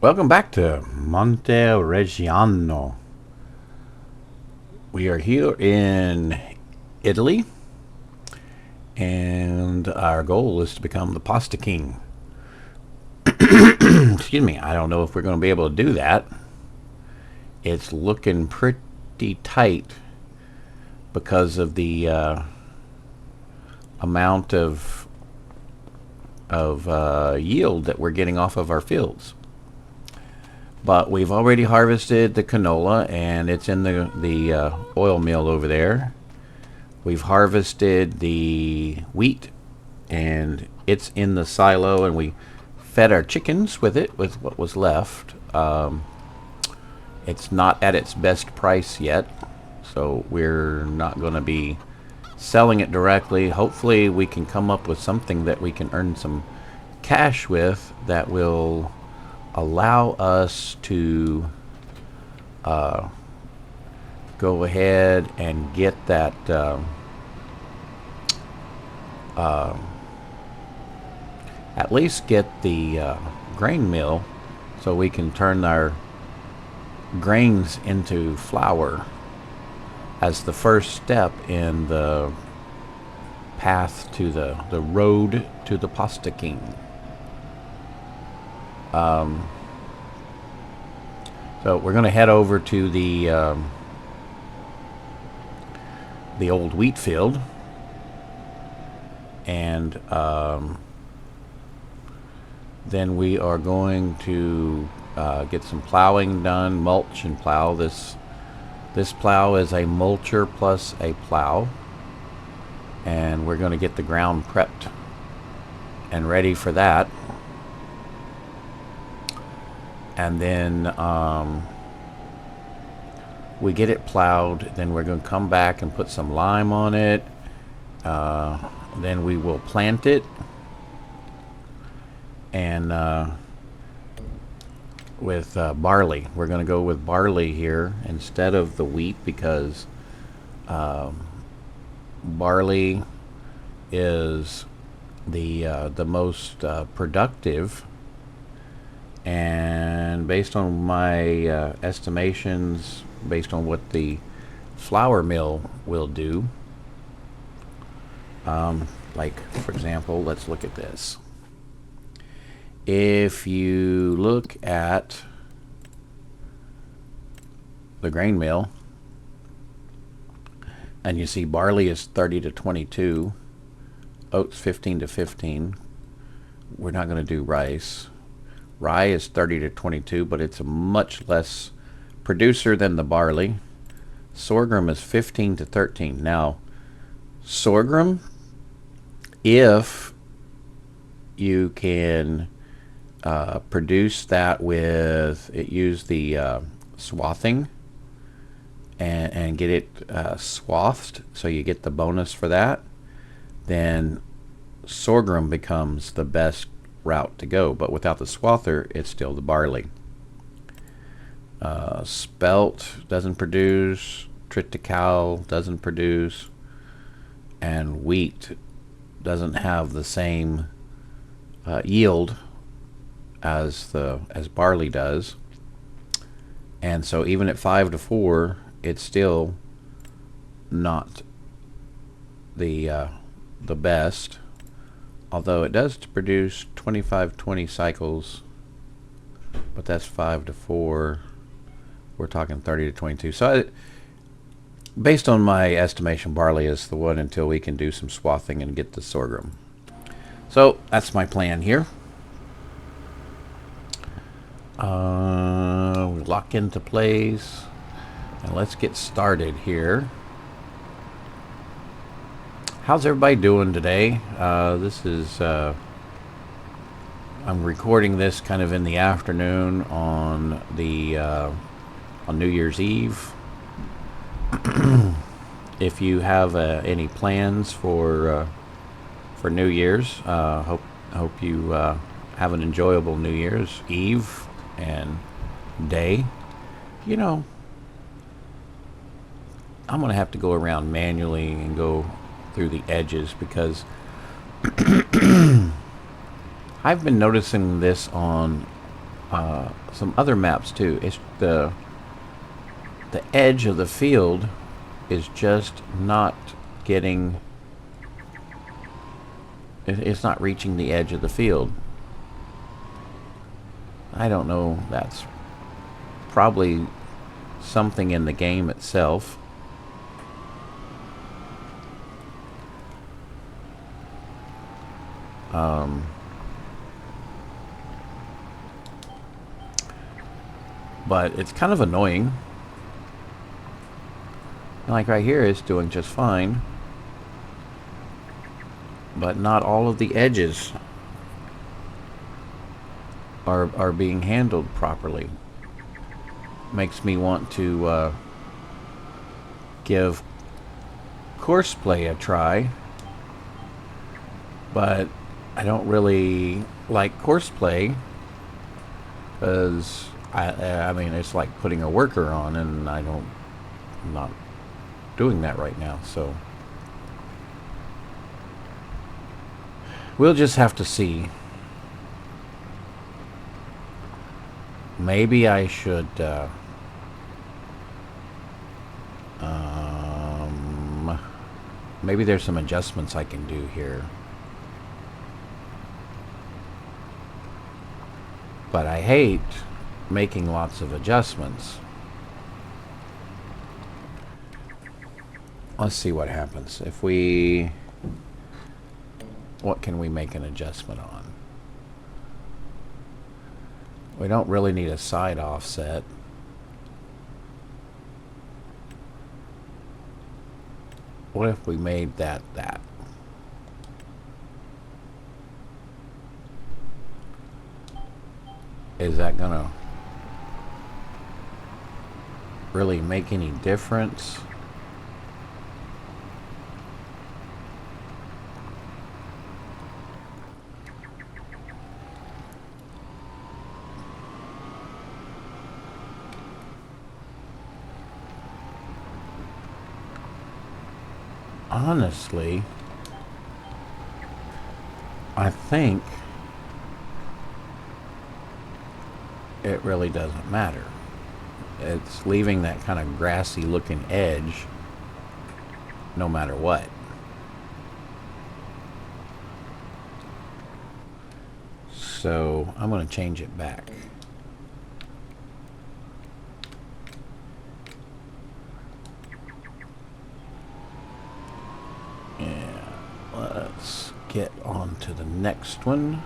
Welcome back to Monteriggioni. We are here in Italy, and our goal is to become the pasta king. Excuse me, I don't know if we're going to be able to do that. It's looking pretty tight because of the amount of yield that we're getting off of our fields. But we've already harvested the canola, and it's in the oil mill over there. We've harvested the wheat, and it's in the silo, and we fed our chickens with it, with what was left. It's not at its best price yet, so we're not going to be selling it directly. Hopefully we can come up with something that we can earn some cash with that will allow us to go ahead and get that at least get the grain mill so we can turn our grains into flour as the first step in the path to the road to the pasta king. So we're going to head over to the old wheat field, and then we are going to get some plowing done, mulch and plow. This plow is a mulcher plus a plow, and we're going to get the ground prepped and ready for that. And then we get it plowed, then we're going to come back and put some lime on it. Then we will plant it, and with barley. We're going to go with barley here instead of the wheat, because barley is the most productive, and based on my estimations, based on what the flour mill will do, like for example, let's look at this. If you look at the grain mill and you see barley is 30 to 22, oats 15 to 15. We're not going to do rice. Rye is 30 to 22, but it's a much less producer than the barley. Sorghum is 15 to 13. Now, sorghum, if you can produce that with it, use the swathing and get it swathed, so you get the bonus for that, then sorghum becomes the best route to go. But without the swather, it's still the barley. Spelt doesn't produce, triticale doesn't produce, and wheat doesn't have the same yield as barley does. And so even at 5 to 4, it's still not the best, although it does produce 25-20 cycles, but that's 5 to 4. We're talking 30 to 22. So based on my estimation, barley is the one until we can do some swathing and get the sorghum. So that's my plan here. Lock into place, and let's get started here. How's everybody doing today? This is I'm recording this kind of in the afternoon on New Year's Eve. If you have any plans for New Year's, hope you have an enjoyable New Year's Eve and day. You know, I'm gonna have to go around manually and go through the edges, because I've been noticing this on some other maps too. It's the edge of the field is just not getting. It's not reaching the edge of the field. I don't know. That's probably something in the game itself. But it's kind of annoying. Like right here, it's doing just fine. But not all of the edges are being handled properly. Makes me want to give courseplay a try. But I don't really like courseplay because I mean, it's like putting a worker on, and I'm not doing that right now, so we'll just have to see. Maybe I should maybe there's some adjustments I can do here. But I hate making lots of adjustments. Let's see what happens. If we... What can we make an adjustment on? We don't really need a side offset. What if we made that? Is that gonna really make any difference? Honestly, I think it really doesn't matter. It's leaving that kind of grassy looking edge no matter what. So I'm going to change it back. Yeah, let's get on to the next one.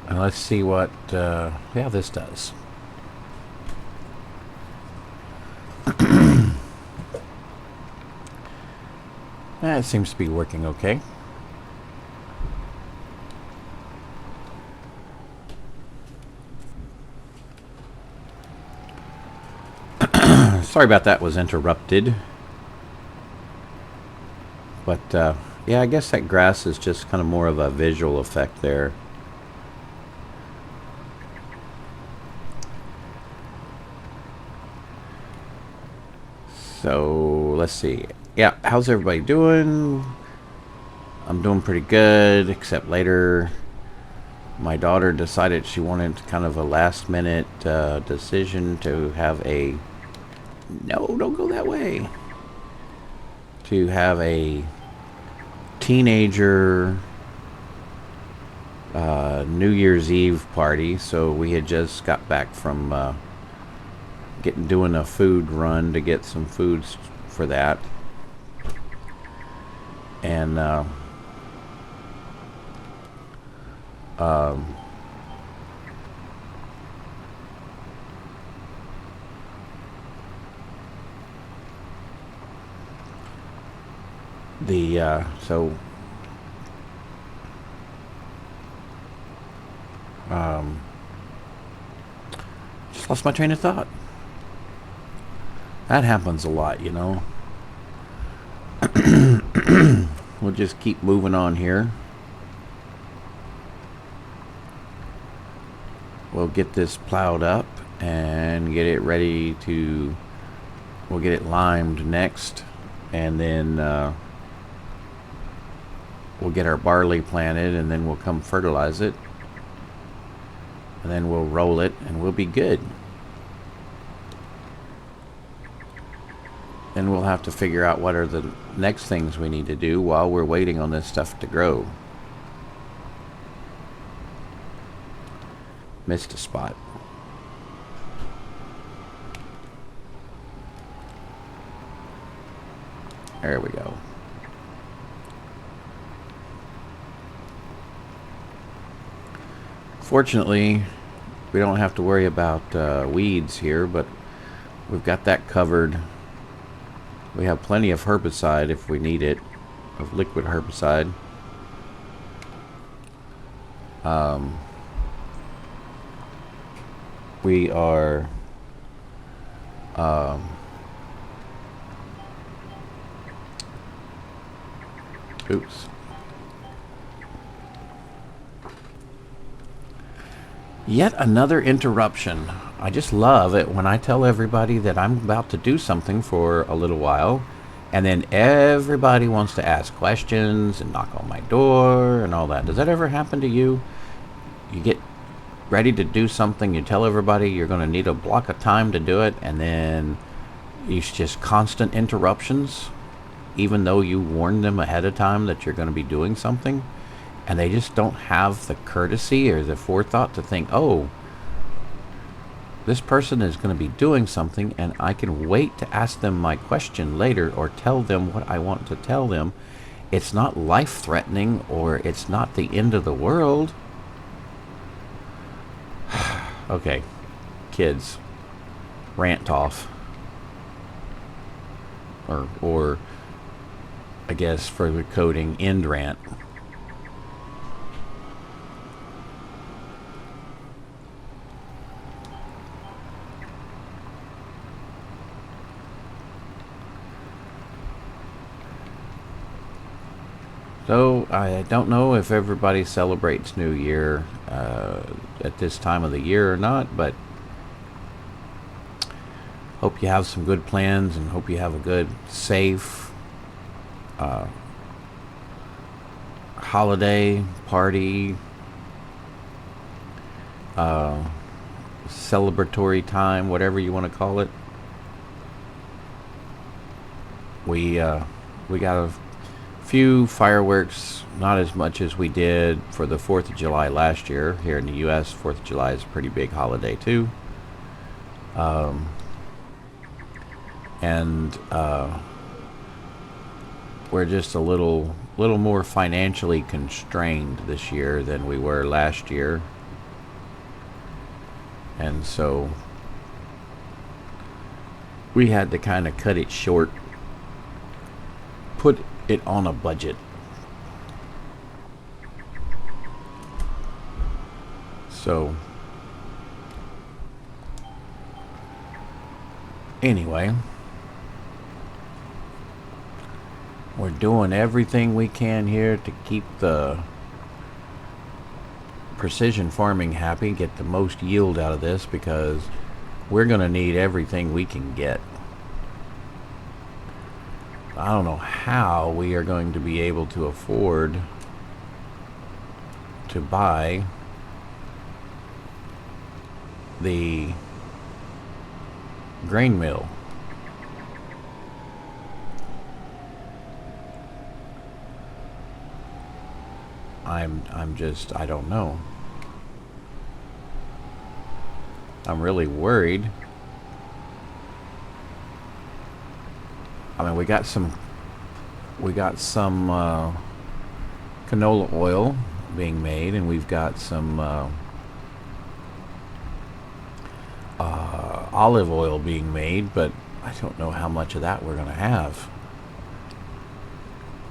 And let's see what yeah, this does. It seems to be working okay. Sorry about that, was interrupted. But yeah, I guess that grass is just kind of more of a visual effect there. So let's see. Yeah, how's everybody doing? I'm doing pretty good, except later my daughter decided she wanted kind of a last minute decision to have a... No, don't go that way. To have a teenager New Year's Eve party. So we had just got back from doing a food run to get some foods for that. And so just lost my train of thought. That happens a lot, you know. We'll just keep moving on here. We'll get this plowed up and get it ready to, we'll get it limed next, and then we'll get our barley planted, and then we'll come fertilize it, and then we'll roll it, and we'll be good. Then we'll have to figure out what are the next things we need to do while we're waiting on this stuff to grow. Missed a spot. There we go. Fortunately, we don't have to worry about weeds here, but we've got that covered. We have plenty of herbicide if we need it, of liquid herbicide. We are oops. Yet another interruption. I just love it when I tell everybody that I'm about to do something for a little while, and then everybody wants to ask questions and knock on my door and all that. Does that ever happen to you? You get ready to do something, you tell everybody you're going to need a block of time to do it, and then it's just constant interruptions, even though you warned them ahead of time that you're going to be doing something, and they just don't have the courtesy or the forethought to think, oh, this person is going to be doing something, and I can wait to ask them my question later or tell them what I want to tell them. It's not life-threatening, or it's not the end of the world. Okay, kids, rant off. Or I guess for the coding, end rant. So I don't know if everybody celebrates New Year at this time of the year or not, but hope you have some good plans, and hope you have a good, safe holiday party, celebratory time, whatever you want to call it. We got a few fireworks, not as much as we did for the 4th of July last year. Here in the U.S., 4th of July is a pretty big holiday too. And we're just a little more financially constrained this year than we were last year. And so we had to kind of cut it short, put it on a budget. So anyway, we're doing everything we can here to keep the precision farming happy, get the most yield out of this, because we're going to need everything we can get. I don't know how we are going to be able to afford to buy the grain mill. I don't know. I'm really worried. I mean, we got some canola oil being made, and we've got some olive oil being made, but I don't know how much of that we're going to have.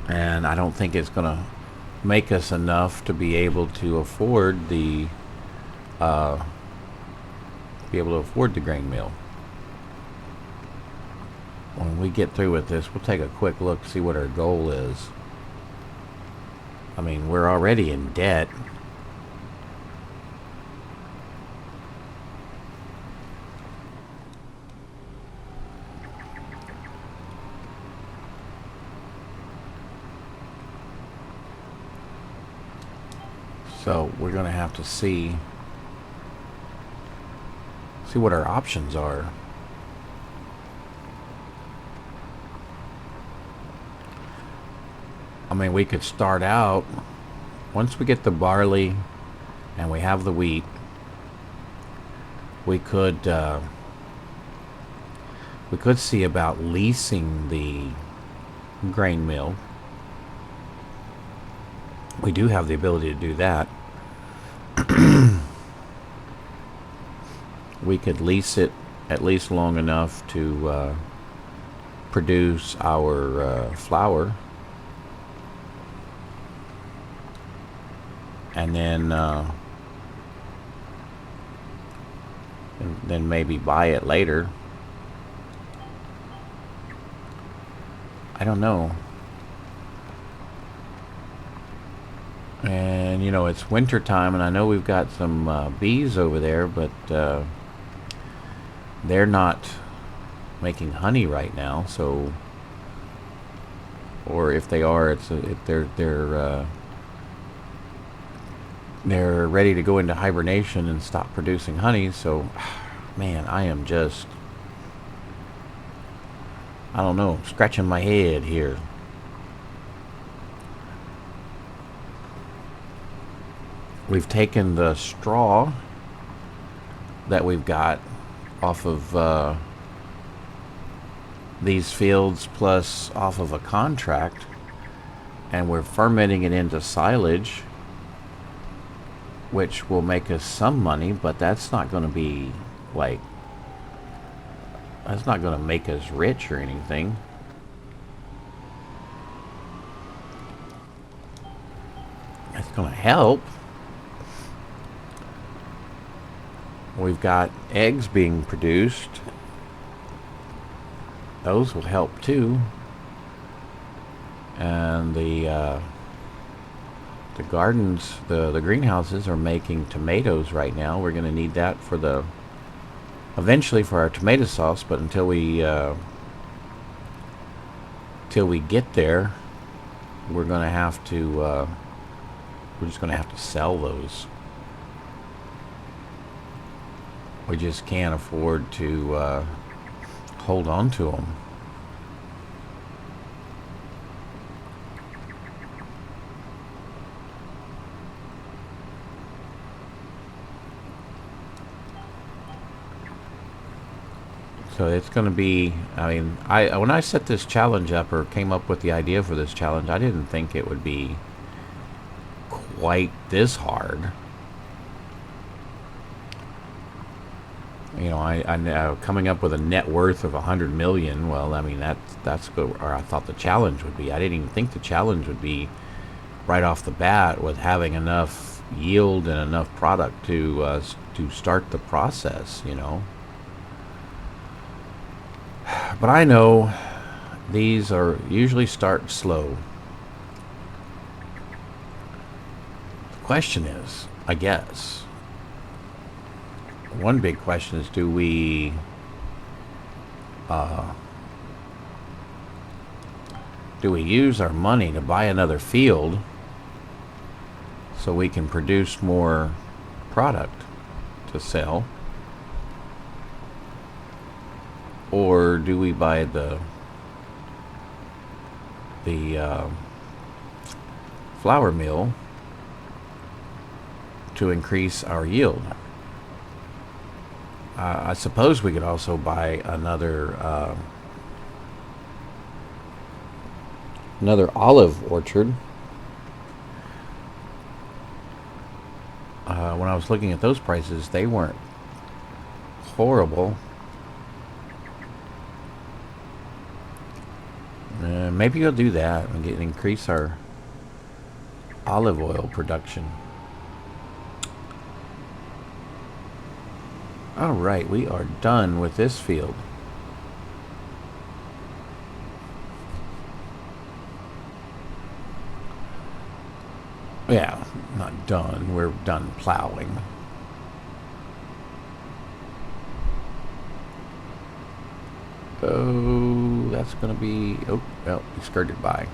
And I don't think it's going to make us enough to be able to afford the grain mill. When we get through with this, we'll take a quick look, see what our goal is. I mean, we're already in debt. So we're going to have to see what our options are. I mean, we could start out, once we get the barley and we have the wheat, we could see about leasing the grain mill. We do have the ability to do that. We could lease it at least long enough to produce our flour, and then maybe buy it later. I don't know. And you know, it's winter time, and I know we've got some bees over there, but they're not making honey right now. So, or if they are, it's they're ready to go into hibernation and stop producing honey. So, man, I am just, I don't know, scratching my head here. We've taken the straw that we've got off of these fields, plus off of a contract, and we're fermenting it into silage, which will make us some money, but that's not going to be like, that's not going to make us rich or anything. It's going to help. We've got eggs being produced. Those will help too. And the gardens, the greenhouses are making tomatoes right now. We're going to need that for eventually for our tomato sauce, but until we get there, we're going to have to we're just going to have to sell those. We just can't afford to hold on to them. So it's going to be, I mean, when I set this challenge up, or came up with the idea for this challenge, I didn't think it would be quite this hard. You know, I coming up with a net worth of 100 million. Well, I mean, that's good. Or I thought the challenge would be. I didn't even think the challenge would be right off the bat with having enough yield and enough product to start the process. You know, but I know these are usually start slow. The question is, I guess, one big question is, do we use our money to buy another field so we can produce more product to sell, or do we buy the flour mill to increase our yield? I suppose we could also buy another olive orchard. When I was looking at those prices, they weren't horrible. Maybe we'll do that and increase our olive oil production. Alright, we are done with this field. Yeah, not done. We're done plowing. Oh, that's going to be... Oh, well, we skirted by.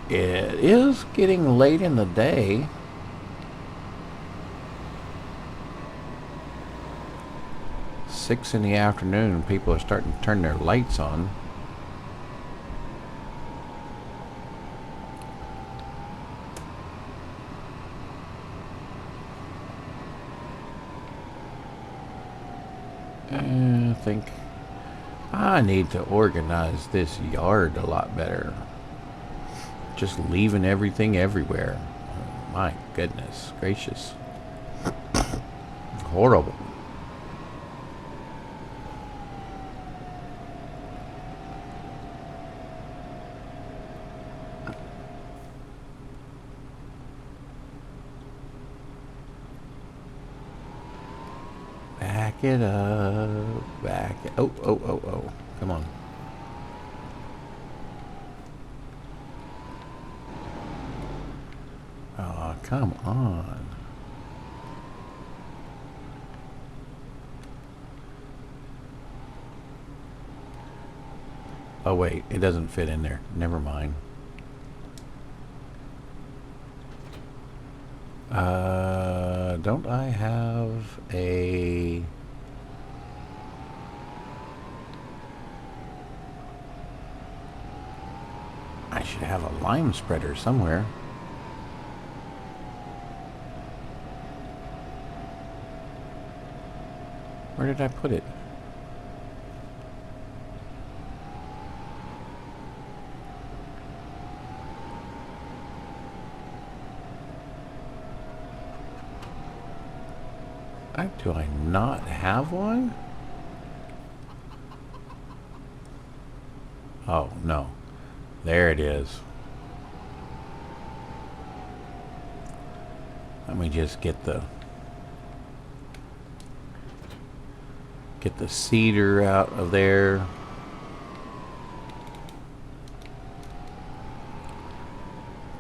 It is getting late in the day. 6 in the afternoon and people are starting to turn their lights on. I think I need to organize this yard a lot better. Just leaving everything everywhere. Oh, my goodness gracious. Horrible. Back it up. Back it. Oh, oh, oh, oh. Come on. Oh, come on. Oh, wait. It doesn't fit in there. Never mind. Don't I have a... I should have a lime spreader somewhere. Where did I put it? Do I not have one? Oh, no. There it is. Let me just get the cedar out of there.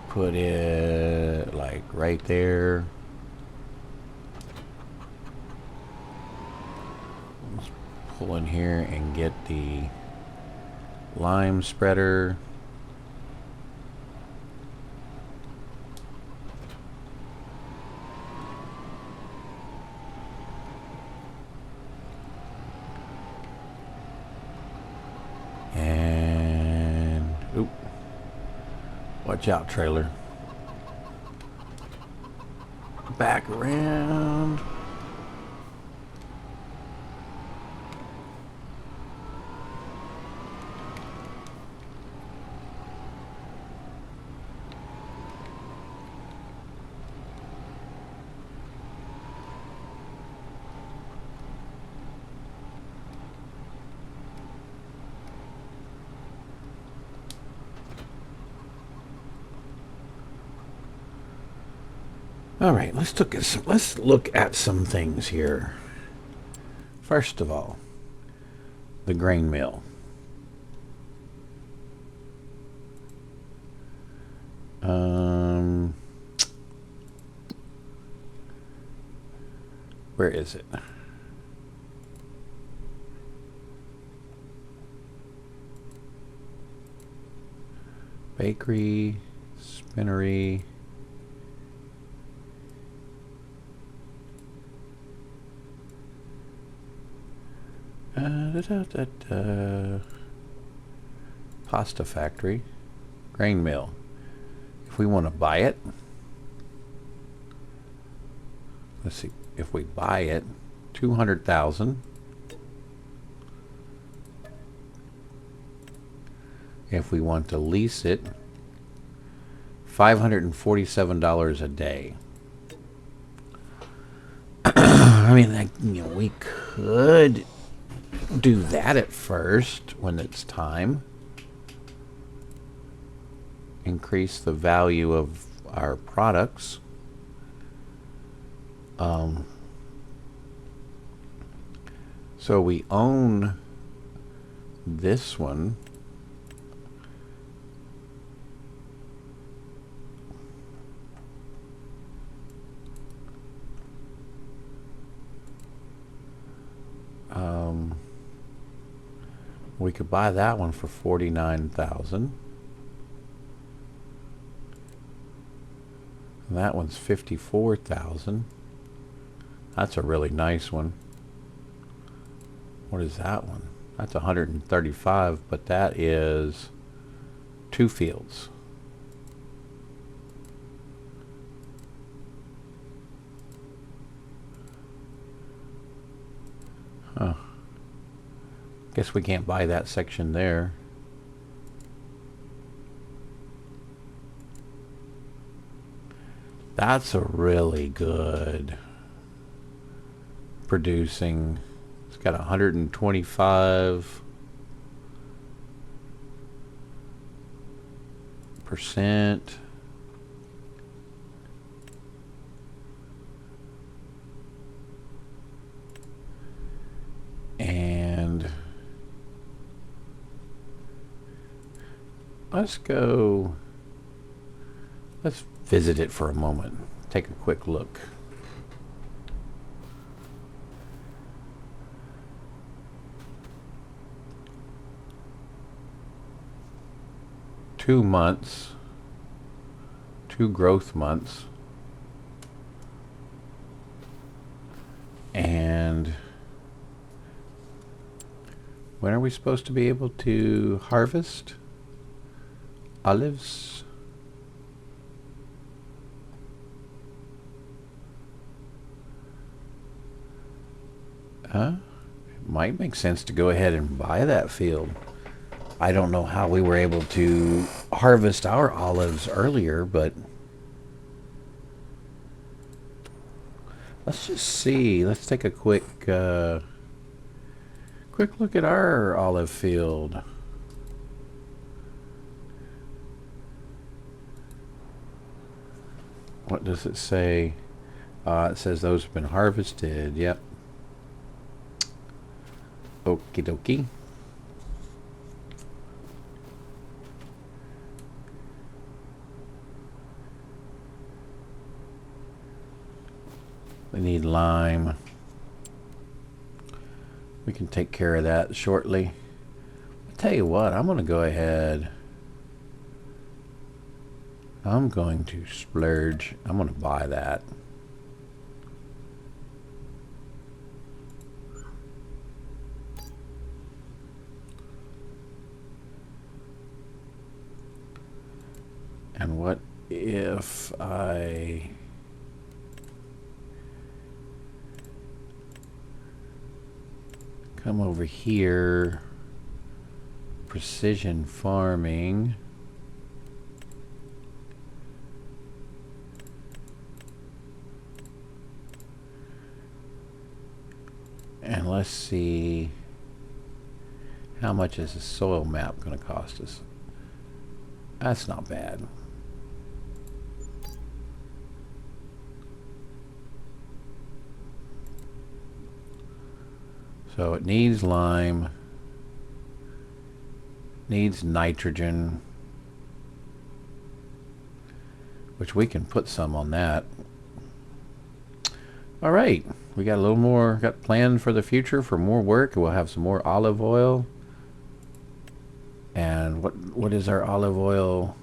Put it like right there. Let's pull in here and get the lime spreader. And oop. Watch out, trailer. Back around. All right, let's look at some things here. First of all, the grain mill. Where is it? Bakery, spinnery. Pasta factory, grain mill. If we want to buy it, let's see. If we buy it, 200,000. If we want to lease it, $547 a day. I mean, we could do that at first when it's time. Increase the value of our products. So we own this one. We could buy that one for $49,000. That one's $54,000. That's a really nice one. What is that one? That's 135, but that is 2 fields. Huh. Guess we can't buy that section there. That's a really good producing. It's got 125%. And let's visit it for a moment. Take a quick look. Two months, 2 growth months, and when are we supposed to be able to harvest olives? It might make sense to go ahead and buy that field. I don't know how we were able to harvest our olives earlier, but let's just see. Let's take a quick look at our olive field. What does it say? It says those have been harvested. Yep. Okie dokie. We need lime. We can take care of that shortly. I'll tell you what, I'm going to go ahead. I'm going to splurge. I'm going to buy that. And what if I come over here, precision farming, and let's see how much is a soil map going to cost us. That's not bad. So it needs lime, needs nitrogen, which we can put some on that. All right, we got a little more, got planned for the future for more work. We'll have some more olive oil. And what is our olive oil?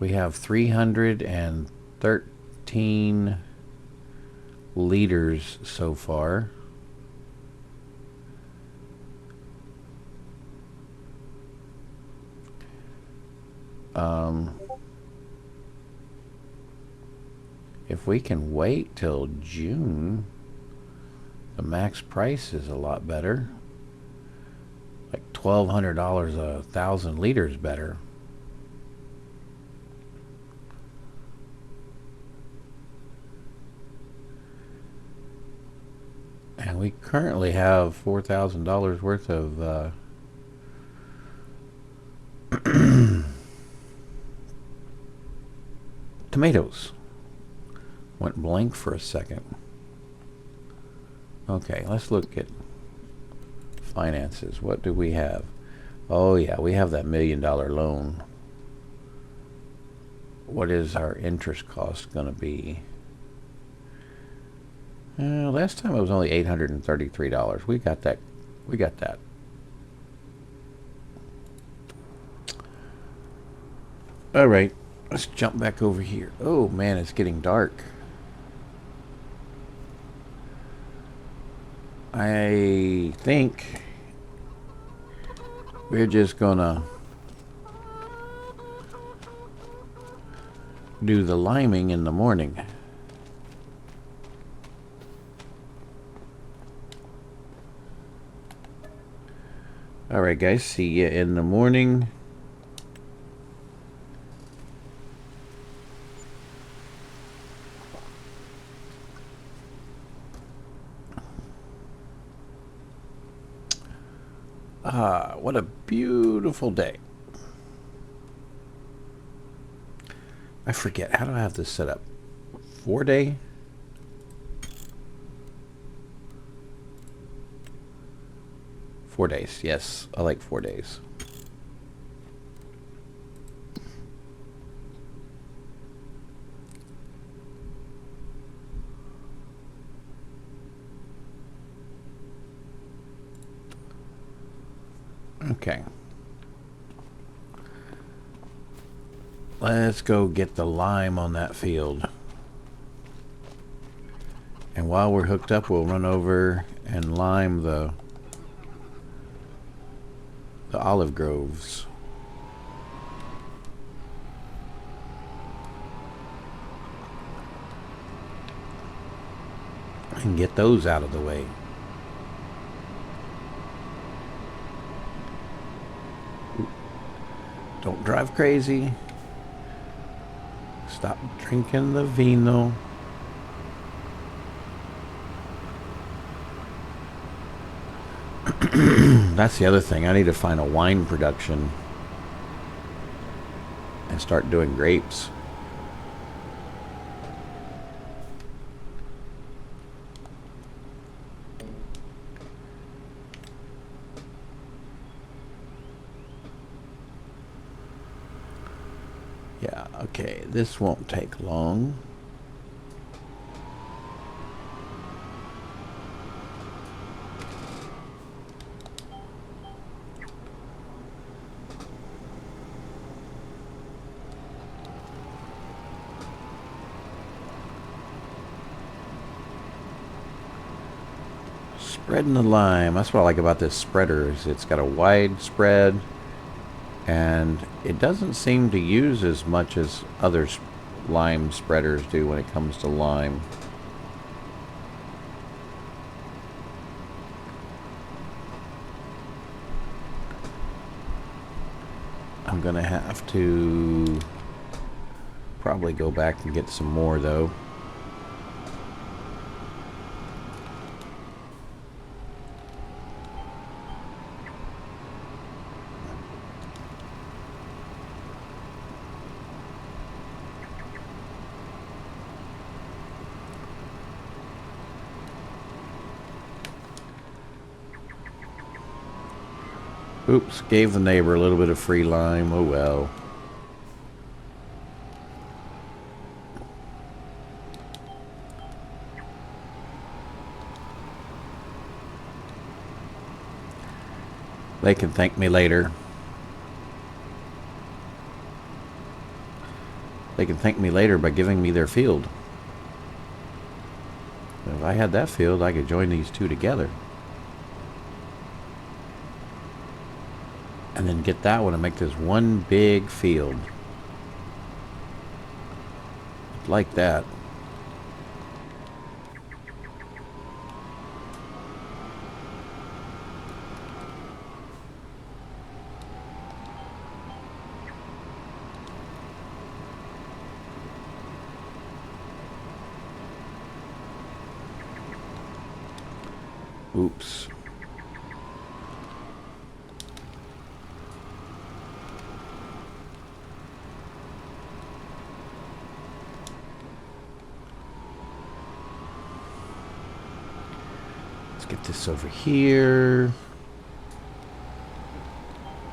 We have 313 liters so far. If we can wait till June, the max price is a lot better. Like $1,200 a 1,000 liters better. And we currently have $4,000 worth of tomatoes. Went blank for a second. Okay, let's look at finances. What do we have? Oh yeah, we have that $1 million loan. What is our interest cost going to be? Last time it was only $833. We got that. We got that. All right, let's jump back over here. Oh man, it's getting dark. I think we're just gonna do the liming in the morning. Alright guys, see you in the morning. What a beautiful day. I forget, how do I have this set up? 4-day? Four days, yes. I like 4 days. Okay. Let's go get the lime on that field. And while we're hooked up, we'll run over and lime the olive groves. And get those out of the way. Don't drive crazy. Stop drinking the vino. That's the other thing. I need to find a wine production and start doing grapes. Yeah, okay, this won't take long. Spreading the lime. That's what I like about this spreader, is it's got a wide spread and it doesn't seem to use as much as other lime spreaders do when it comes to lime. I'm gonna have to probably go back and get some more though. Oops, gave the neighbor a little bit of free lime. Oh well. They can thank me later. They can thank me later by giving me their field. If I had that field, I could join these two together. And then get that one and make this one big field. Like that. Oops. Let's get this over here.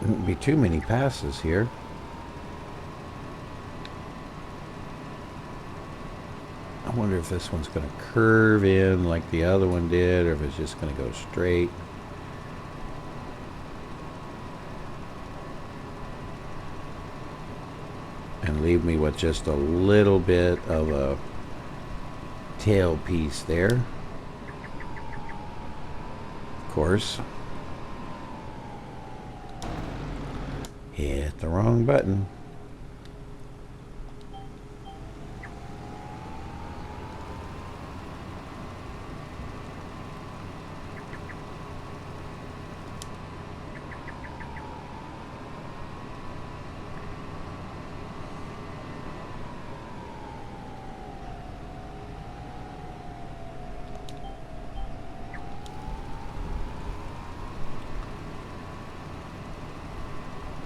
Won't be too many passes here. I wonder if this one's going to curve in like the other one did, or if it's just going to go straight. And leave me with just a little bit of a tail piece there. course. Hit the wrong button.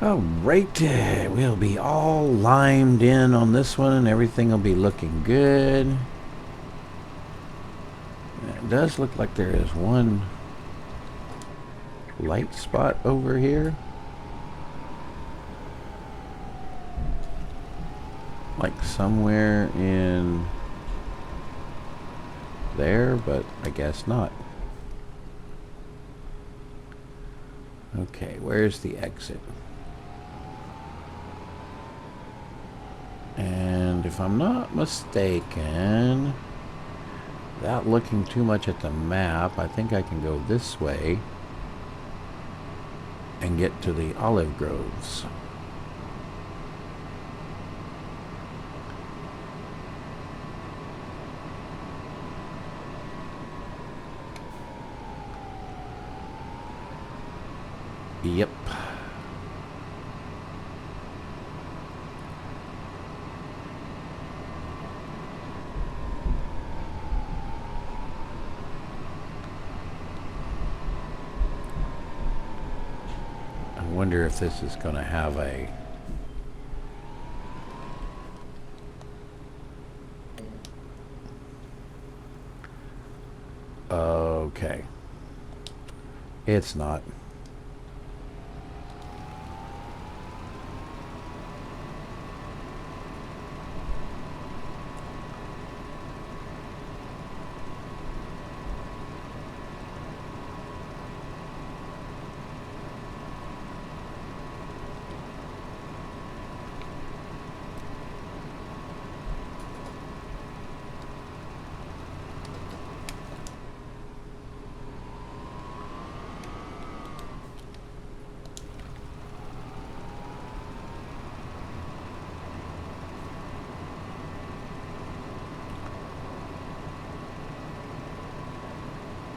Alright, we'll be all limed in on this one and everything will be looking good. It does look like there is one light spot over here. Like somewhere in there, but I guess not. Okay, where's the exit? And if I'm not mistaken, without looking too much at the map, I think I can go this way and get to the olive groves. Yep. I wonder if this is going to have a okay. It's not.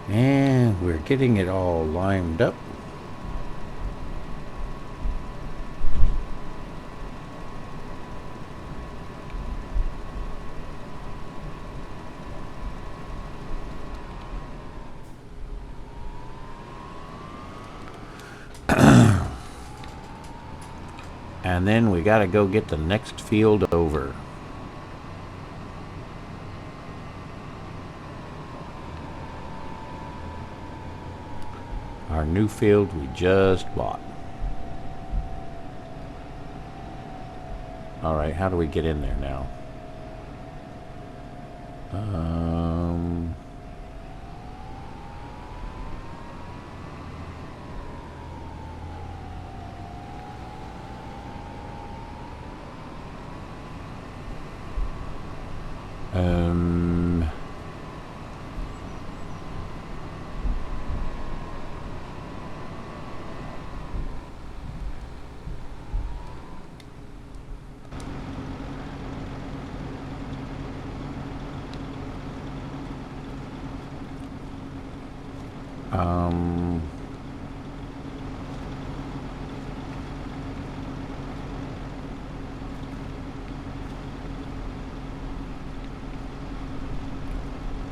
And we're getting it all limed up. And then we got to go get the next field over. Our new field we just bought. Alright, how do we get in there now?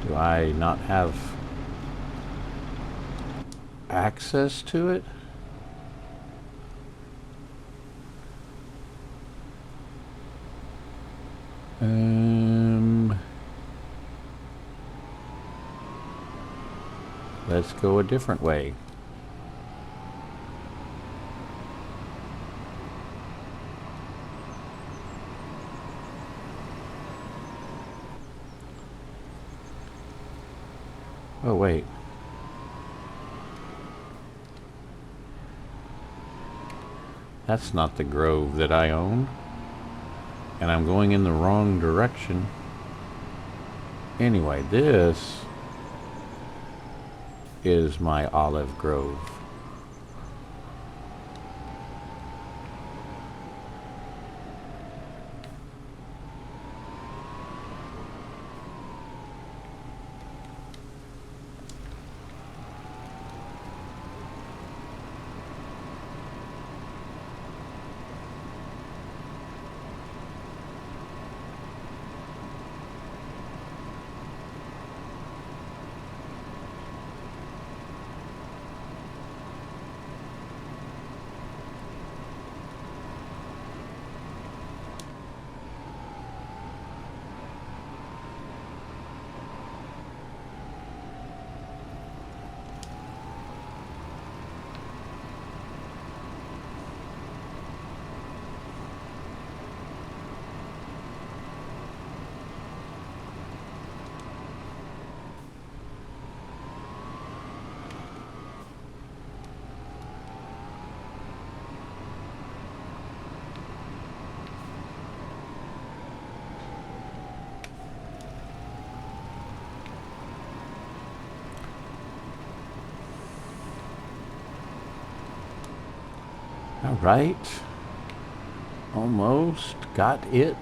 Do I not have access to it? Let's go a different way. Oh, wait. That's not the grove that I own. And I'm going in the wrong direction. Anyway, this is my olive grove. All right. Almost got it.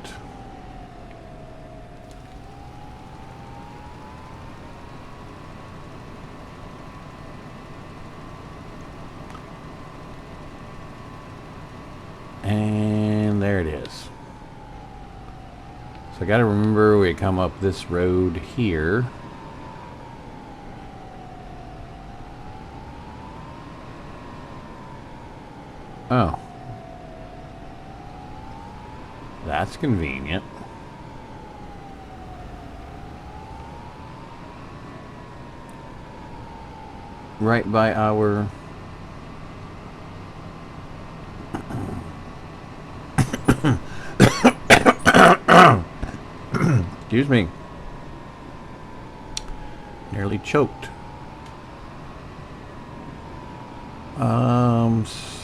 And there it is. So I got to remember we come up this road here. Oh. That's convenient. Right by our... Excuse me. Nearly choked.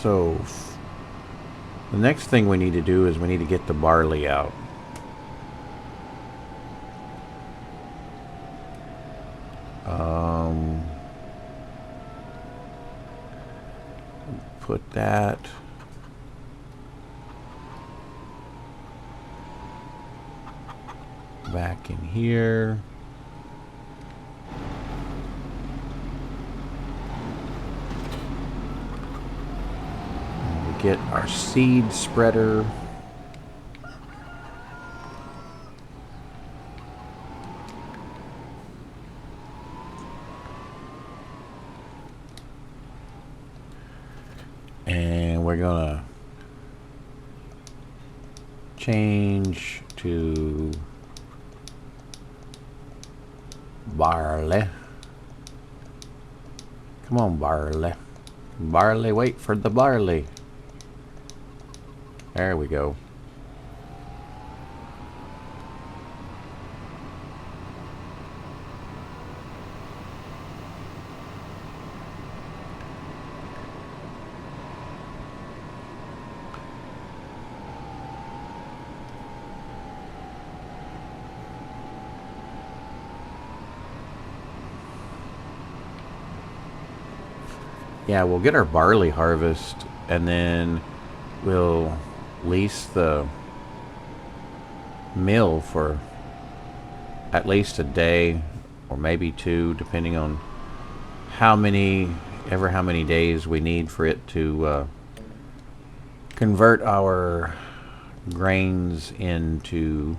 So the next thing we need to do is we need to get the barley out. Put that back in here. Get our seed spreader. And we're gonna change to barley. Come on, barley. Barley, wait for the barley. There we go. Yeah, we'll get our barley harvest and then we'll lease the mill for at least a day or maybe two, depending on how many days we need for it to convert our grains into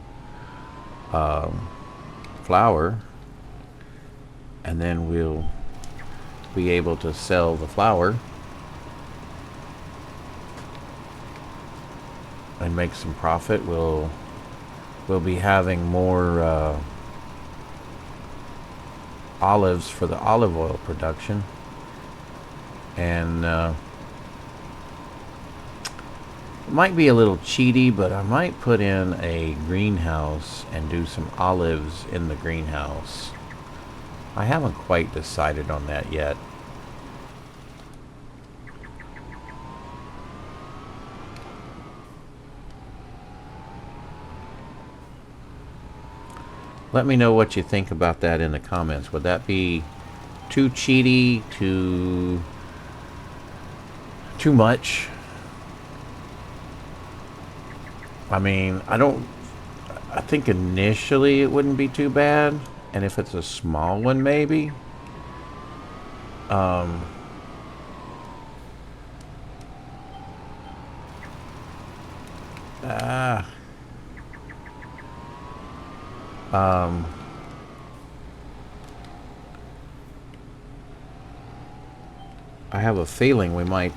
flour, and then we'll be able to sell the flour and make some profit. We'll be having more olives for the olive oil production, and it might be a little cheaty, but I might put in a greenhouse and do some olives in the greenhouse. I haven't quite decided on that yet. Let me know what you think about that in the comments. Would that be too cheaty, too much. I mean, I think initially it wouldn't be too bad, and if it's a small one, maybe. Um, ah, um, I have a feeling we might.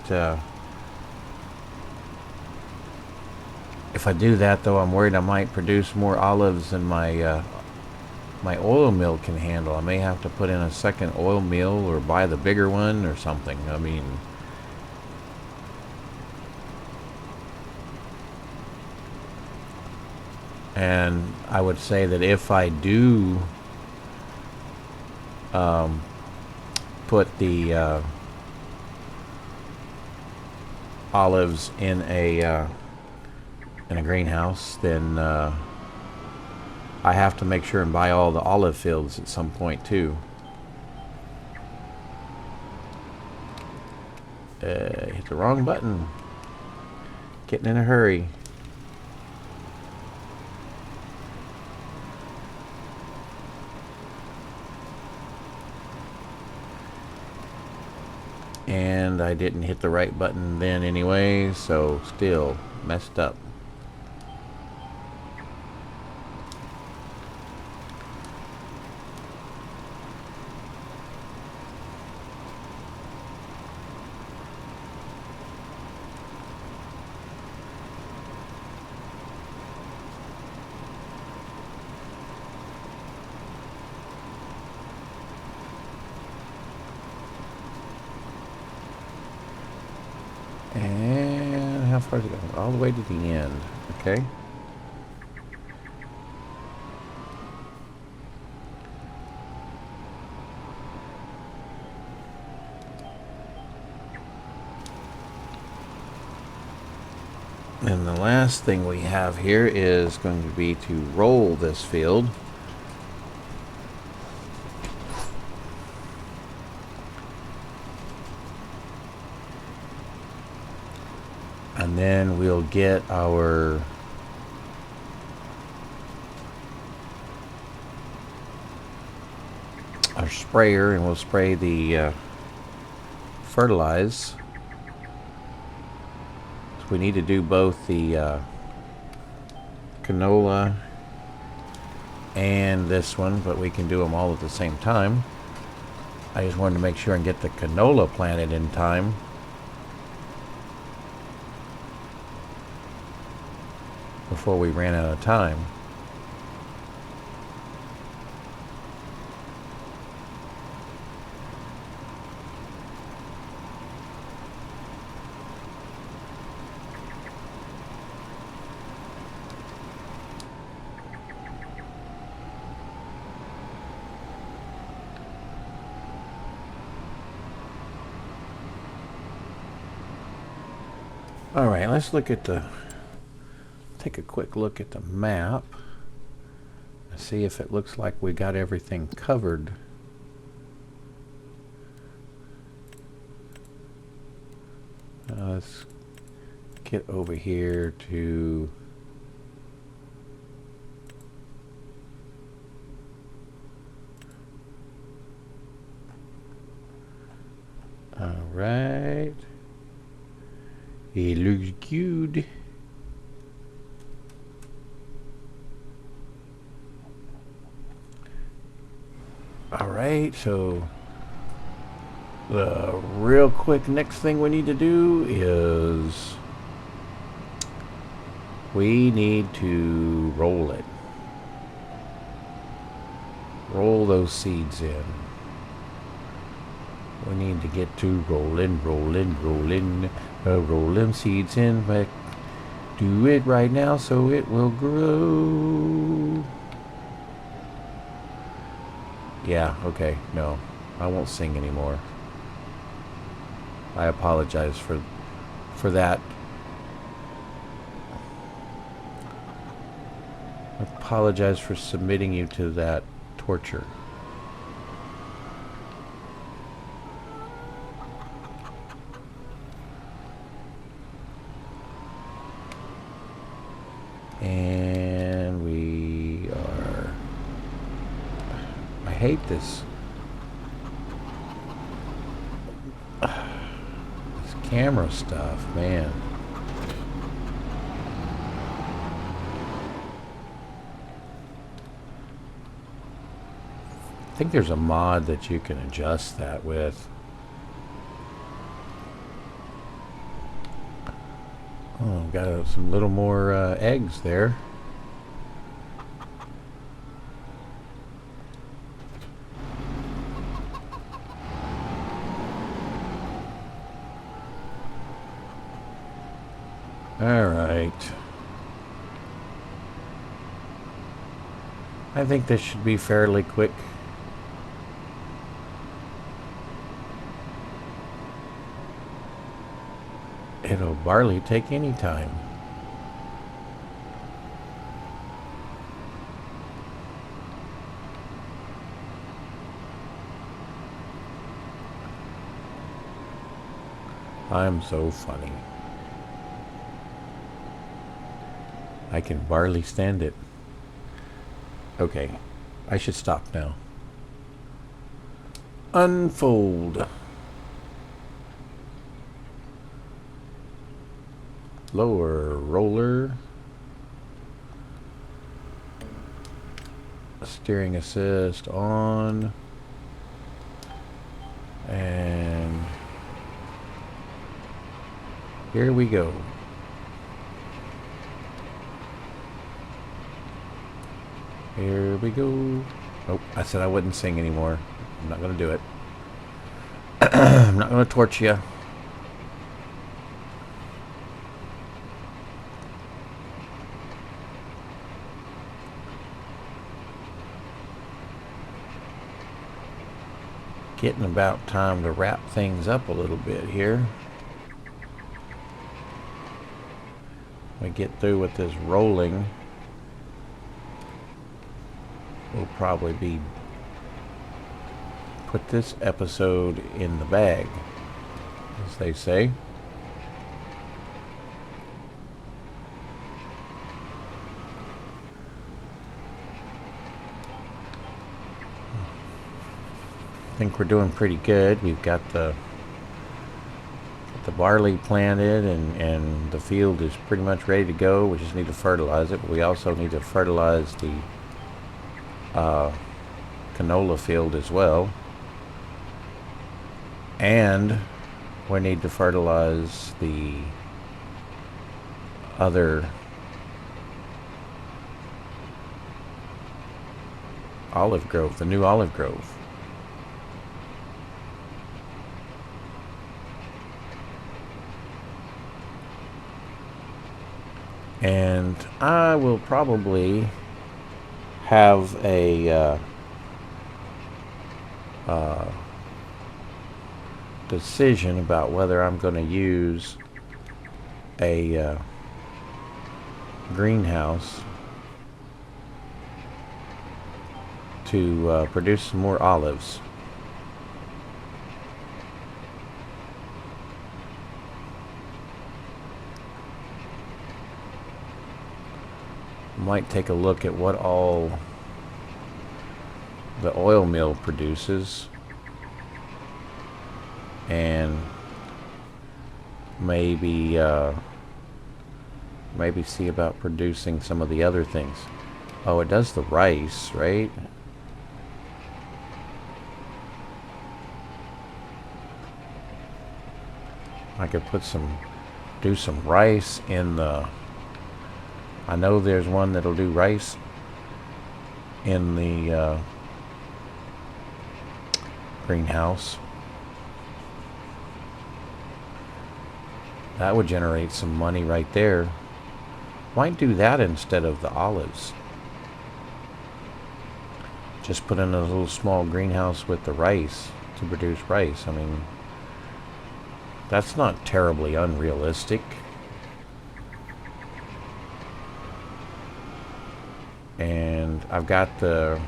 If I do that, though, I'm worried I might produce more olives than my oil mill can handle. I may have to put in a second oil mill or buy the bigger one or something. I mean, and I would say that if I do put the olives in a greenhouse, then I have to make sure and buy all the olive fields at some point too. Hit the wrong button. Getting in a hurry. And I didn't hit the right button then anyway, so still messed up. And how far is it going? All the way to the end. Okay. And the last thing we have here is going to be to roll this field. And then we'll get our sprayer, and we'll spray the fertilize. So we need to do both the canola and this one, but we can do them all at the same time. I just wanted to make sure and get the canola planted in time. Before we ran out of time. All right, let's look at take a quick look at the map and see if it looks like we got everything covered. Let's get over here to all right. It looks good. Alright, so the real quick next thing we need to do is we need to roll it. Roll those seeds in. We need to get to rolling, roll them seeds in, but do it right now so it will grow. Yeah, okay, no, I won't sing anymore. I apologize for that. I apologize for submitting you to that torture. hate this. This camera stuff, man. I think there's a mod that you can adjust that with. Oh, got some little more eggs there. All right. I think this should be fairly quick. It'll barley take any time. I'm so funny. I can barely stand it. Okay, I should stop now. Unfold. Lower roller. Steering assist on. And here we go. Here we go. Oh, I said I wouldn't sing anymore. I'm not going to do it. I'm not going to torch you. Getting about time to wrap things up a little bit here. We get through with this rolling. We'll probably be put this episode in the bag, as they say. I think we're doing pretty good. We've got the barley planted and the field is pretty much ready to go. We just need to fertilize it, but we also need to fertilize the canola field as well, and we need to fertilize the other olive grove, the new olive grove. And I will probably have a decision about whether I'm going to use a greenhouse to produce some more olives. Might take a look at what all the oil mill produces and maybe see about producing some of the other things. Oh, it does the rice, right? I could do some rice in the, I know there's one that'll do rice in the greenhouse. That would generate some money right there. Might do that instead of the olives. Just put in a little small greenhouse with the rice to produce rice. I mean, that's not terribly unrealistic. And I've got the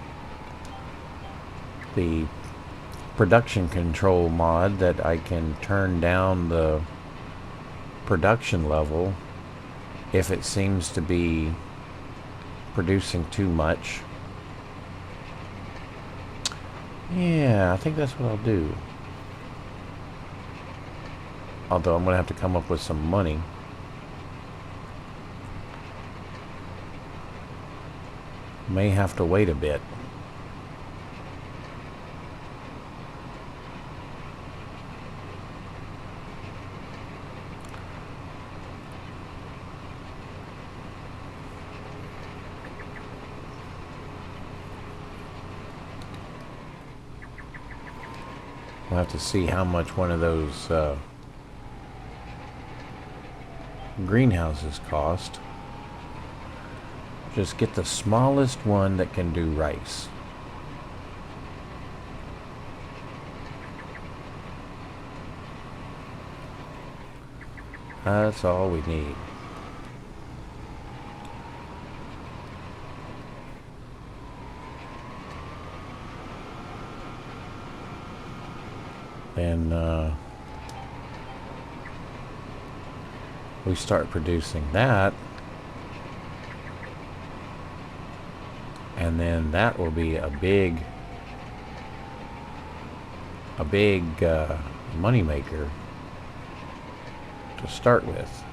production control mod that I can turn down the production level if it seems to be producing too much. Yeah, I think that's what I'll do. Although I'm going to have to come up with some money. May have to wait a bit. We'll have to see how much one of those greenhouses cost. Just get the smallest one that can do rice. That's all we need. Then we start producing that, and then that will be a big money maker to start with.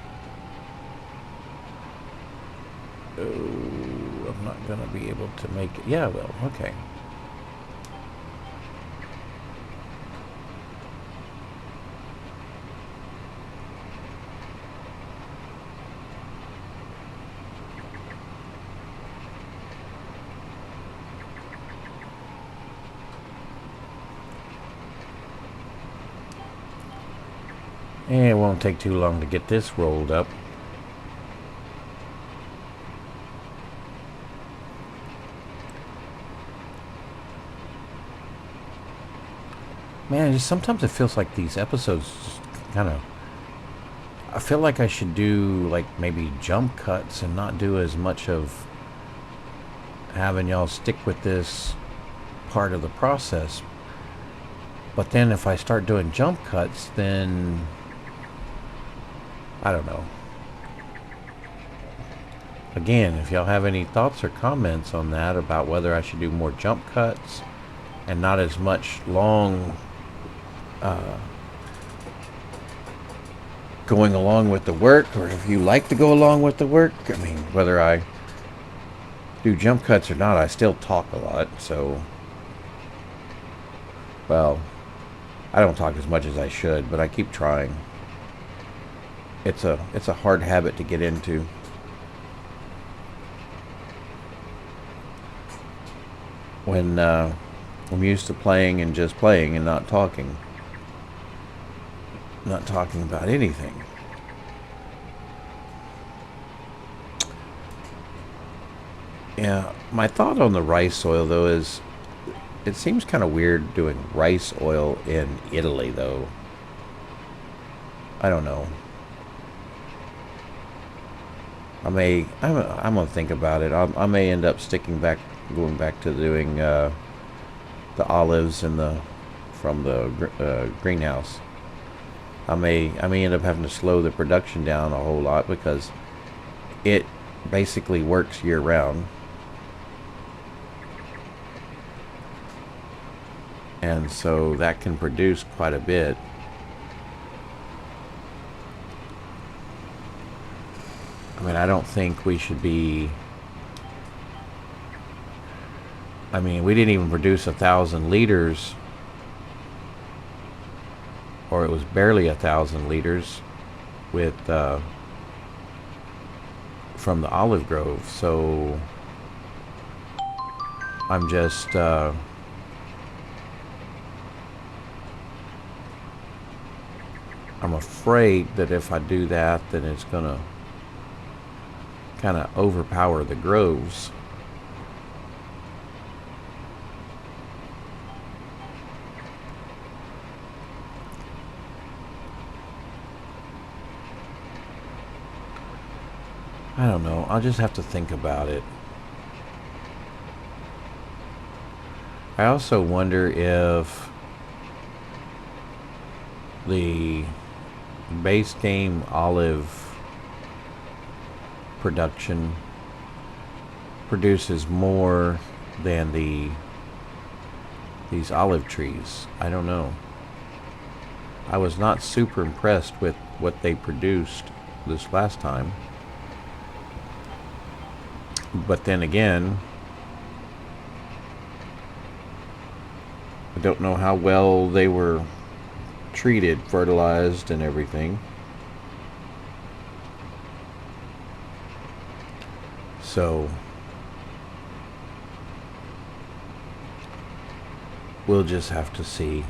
Oh, I'm not gonna be able to make it. Yeah, I will. Okay. And it won't take too long to get this rolled up. Man, just sometimes it feels like these episodes just kind of... I feel like I should do like maybe jump cuts and not do as much of having y'all stick with this part of the process. But then if I start doing jump cuts, then I don't know. Again, if y'all have any thoughts or comments on that about whether I should do more jump cuts and not as much long going along with the work, or if you like to go along with the work. I mean, whether I do jump cuts or not, I still talk a lot, so... Well, I don't talk as much as I should, but I keep trying. It's a hard habit to get into. When I'm used to playing and just playing and not talking. Not talking about anything. Yeah, my thought on the rice oil, though, is it seems kind of weird doing rice oil in Italy, though. I don't know. I'm gonna think about it. I may end up going back to doing the olives and from the greenhouse. I may end up having to slow the production down a whole lot because it basically works year round. And so that can produce quite a bit. I mean, I don't think we should be... I mean, we didn't even produce 1,000 liters. Or it was barely 1,000 liters with from the olive grove. So I'm just... I'm afraid that if I do that, then it's gonna kind of overpower the groves. I don't know. I'll just have to think about it. I also wonder if the base game olive production produces more than the these olive trees. I don't know. I was not super impressed with what they produced this last time. But then again, I don't know how well they were treated, fertilized, and everything. So we'll just have to see.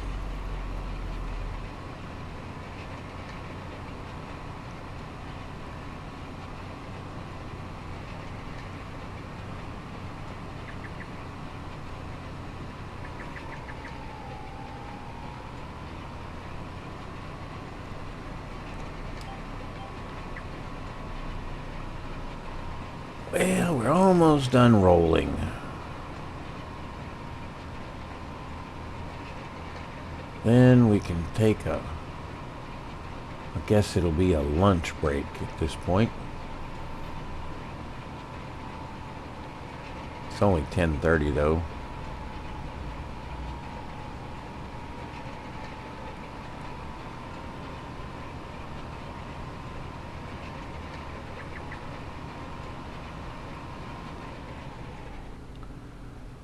Well, we're almost done rolling. Then we can take I guess it'll be a lunch break at this point. It's only 10:30 though.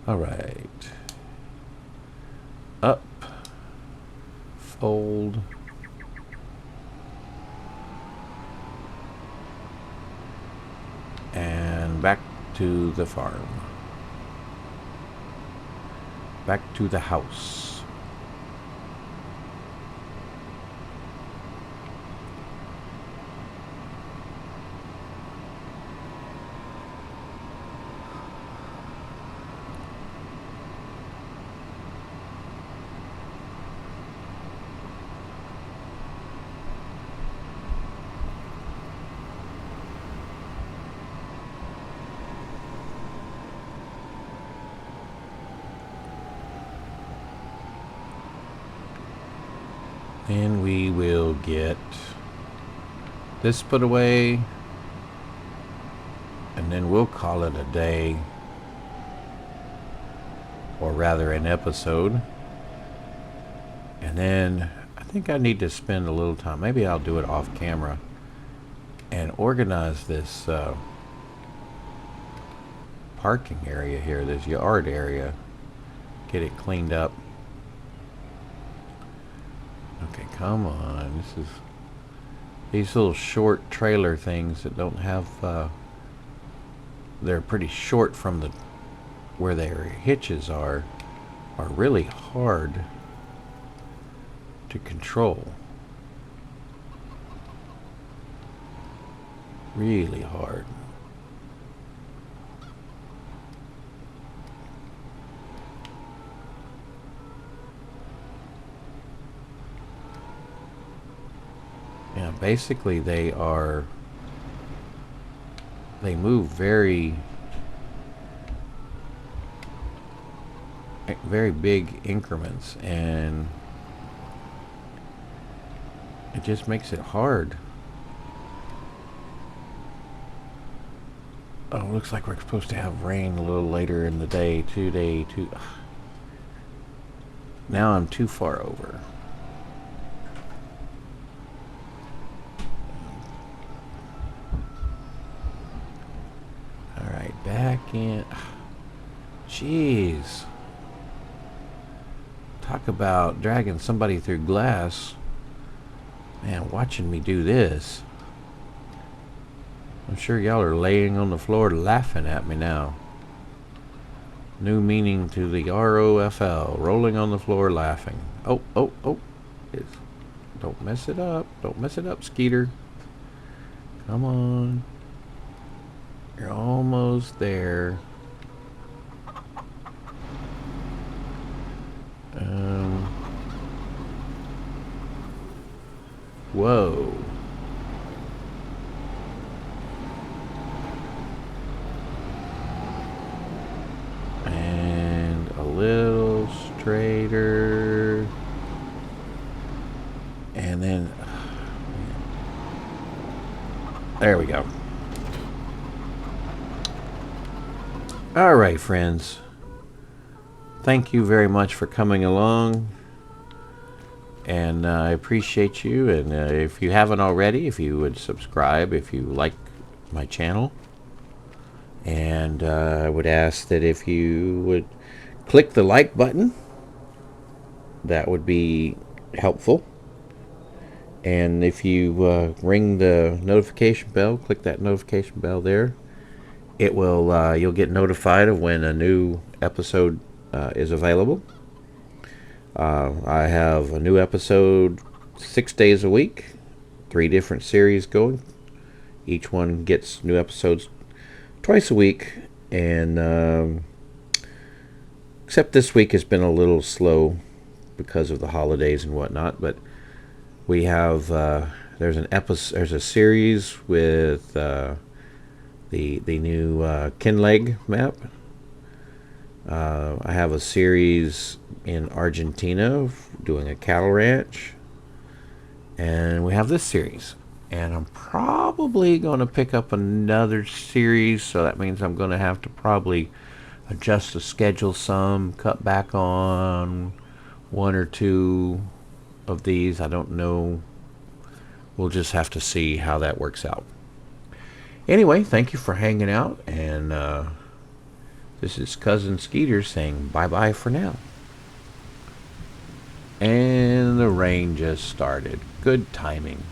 All right. Up. Fold. And back to the farm. Back to the house. And we will get this put away, and then we'll call it a day, or rather an episode. And then I think I need to spend a little time, maybe I'll do it off camera, and organize this parking area here, this yard area, get it cleaned up. Okay, come on. This is these little short trailer things that don't have they're pretty short from the where their hitches are really hard to control. Really hard. Yeah, basically they move very big increments, and it just makes it hard. Oh, looks like we're supposed to have rain a little later in the day. Now I'm too far over. Back in. Jeez. Talk about dragging somebody through glass. Man, watching me do this. I'm sure y'all are laying on the floor laughing at me now. New meaning to the ROFL. Rolling on the floor laughing. Oh. Don't mess it up. Don't mess it up, Skeeter. Come on. You're almost there. Whoa. And a little straighter. And then there we go. All right, friends. thank you very much for coming along. And I appreciate you. And if you haven't already, if you would subscribe, if you like my channel. And I would ask that if you would click the like button, that would be helpful. And if you ring the notification bell, click that notification bell there, it will you'll get notified of when a new episode is available. I have a new episode 6 days a week, 3 different series going. Each one gets new episodes twice a week, and except this week has been a little slow because of the holidays and whatnot. But we have there's a series with the new Kinleg map. I have a series in Argentina doing a cattle ranch, and we have this series. And I'm probably going to pick up another series, so that means I'm going to have to probably adjust the schedule some, cut back on 1 or 2 of these. I don't know. We'll just have to see how that works out. Anyway, thank you for hanging out, and this is Cousin Skeeter saying bye-bye for now. And the rain just started. Good timing.